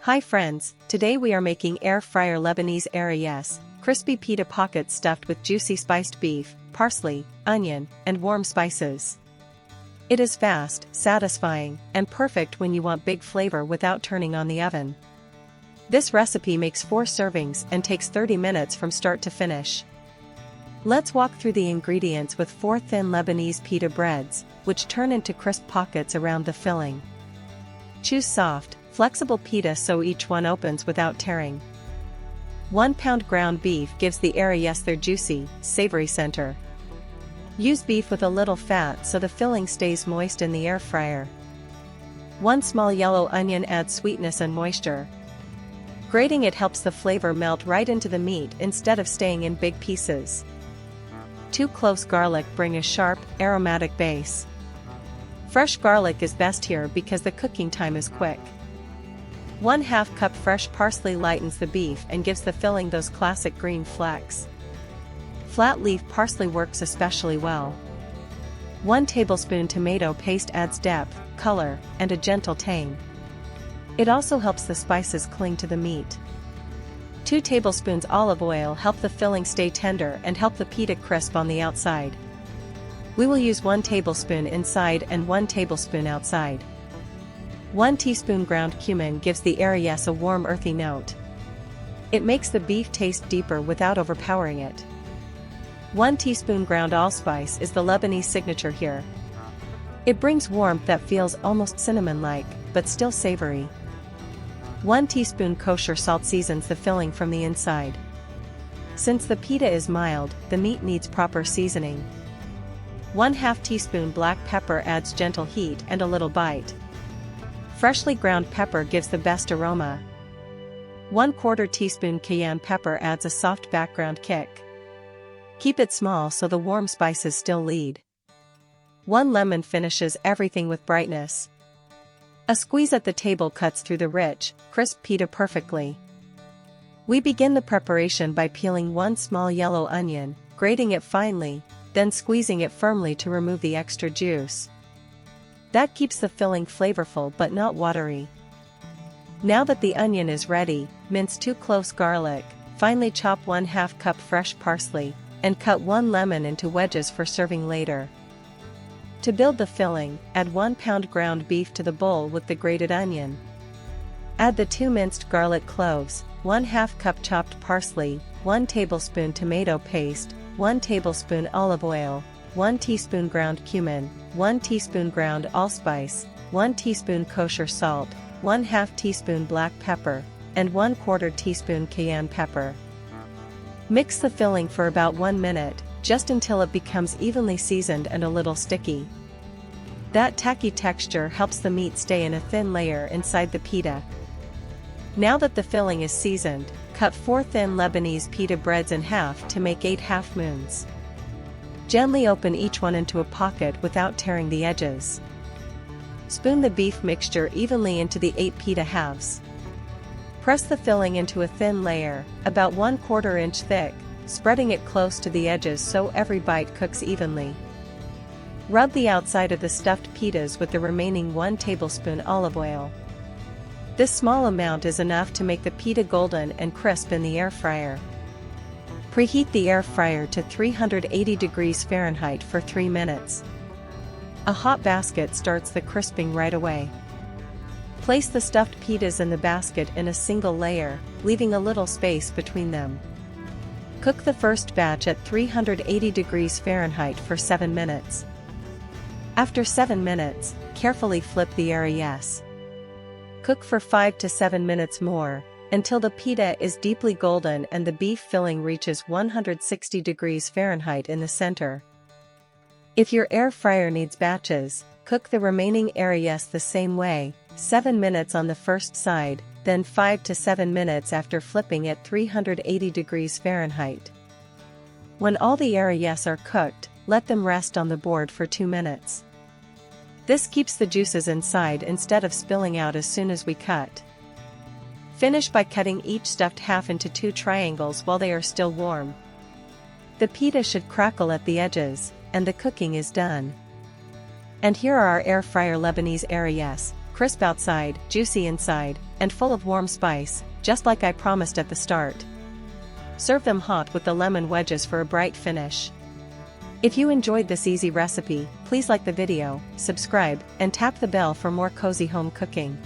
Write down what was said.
Hi friends, today we are making air fryer Lebanese Arayes, crispy pita pockets stuffed with juicy spiced beef, parsley, onion, and warm spices. It is fast, satisfying, and perfect when you want big flavor without turning on the oven. This recipe makes 4 servings and takes 30 minutes from start to finish. Let's walk through the ingredients with 4 thin Lebanese pita breads, which turn into crisp pockets around the filling. Choose soft, flexible pita so each one opens without tearing. 1 pound ground beef gives the Arayes their juicy, savory center. Use beef with a little fat so the filling stays moist in the air fryer. 1 small yellow onion adds sweetness and moisture. Grating it helps the flavor melt right into the meat instead of staying in big pieces. 2 cloves garlic bring a sharp, aromatic base. Fresh garlic is best here because the cooking time is quick. 1/2 cup fresh parsley lightens the beef and gives the filling those classic green flecks. Flat leaf parsley works especially well. 1 tablespoon tomato paste adds depth, color, and a gentle tang. It also helps the spices cling to the meat. 2 tablespoons olive oil help the filling stay tender and help the pita crisp on the outside. We will use 1 tablespoon inside and 1 tablespoon outside. 1 teaspoon ground cumin gives the Arayes a warm earthy note. It makes the beef taste deeper without overpowering it. 1 teaspoon ground allspice is the Lebanese signature here. It brings warmth that feels almost cinnamon-like, but still savory. 1 teaspoon kosher salt seasons the filling from the inside. Since the pita is mild, the meat needs proper seasoning. 1/2 teaspoon black pepper adds gentle heat and a little bite. Freshly ground pepper gives the best aroma. 1/4 teaspoon cayenne pepper adds a soft background kick. Keep it small so the warm spices still lead. 1 lemon finishes everything with brightness. A squeeze at the table cuts through the rich, crisp pita perfectly. We begin the preparation by peeling 1 small yellow onion, grating it finely, then squeezing it firmly to remove the extra juice. That keeps the filling flavorful but not watery. Now that the onion is ready, mince 2 cloves garlic, finely chop 1/2 cup fresh parsley, and cut 1 lemon into wedges for serving later. To build the filling, add 1 pound ground beef to the bowl with the grated onion. Add the 2 minced garlic cloves, 1/2 cup chopped parsley, 1 tablespoon tomato paste, 1 tablespoon olive oil, 1 teaspoon ground cumin, 1 teaspoon ground allspice, 1 teaspoon kosher salt, 1/2 teaspoon black pepper, and 1/4 teaspoon cayenne pepper. Mix the filling for about 1 minute, just until it becomes evenly seasoned and a little sticky. That tacky texture helps the meat stay in a thin layer inside the pita. Now that the filling is seasoned, cut 4 thin Lebanese pita breads in half to make 8 half moons. Gently open each one into a pocket without tearing the edges. Spoon the beef mixture evenly into the 8 pita halves. Press the filling into a thin layer, about 1/4 inch thick, spreading it close to the edges so every bite cooks evenly. Rub the outside of the stuffed pitas with the remaining 1 tablespoon olive oil. This small amount is enough to make the pita golden and crisp in the air fryer. Preheat the air fryer to 380 degrees Fahrenheit for 3 minutes. A hot basket starts the crisping right away. Place the stuffed pitas in the basket in a single layer, leaving a little space between them. Cook the first batch at 380 degrees Fahrenheit for 7 minutes. After 7 minutes, carefully flip the Arayes. Cook for 5 to 7 minutes more, until the pita is deeply golden and the beef filling reaches 160 degrees Fahrenheit in the center. If your air fryer needs batches, cook the remaining Arayes the same way, 7 minutes on the first side, then 5 to 7 minutes after flipping at 380 degrees Fahrenheit. When all the Arayes are cooked, let them rest on the board for 2 minutes. This keeps the juices inside instead of spilling out as soon as we cut. Finish by cutting each stuffed half into 2 triangles while they are still warm. The pita should crackle at the edges, and the cooking is done. And here are our air fryer Lebanese Arayes, crisp outside, juicy inside, and full of warm spice, just like I promised at the start. Serve them hot with the lemon wedges for a bright finish. If you enjoyed this easy recipe, please like the video, subscribe, and tap the bell for more cozy home cooking.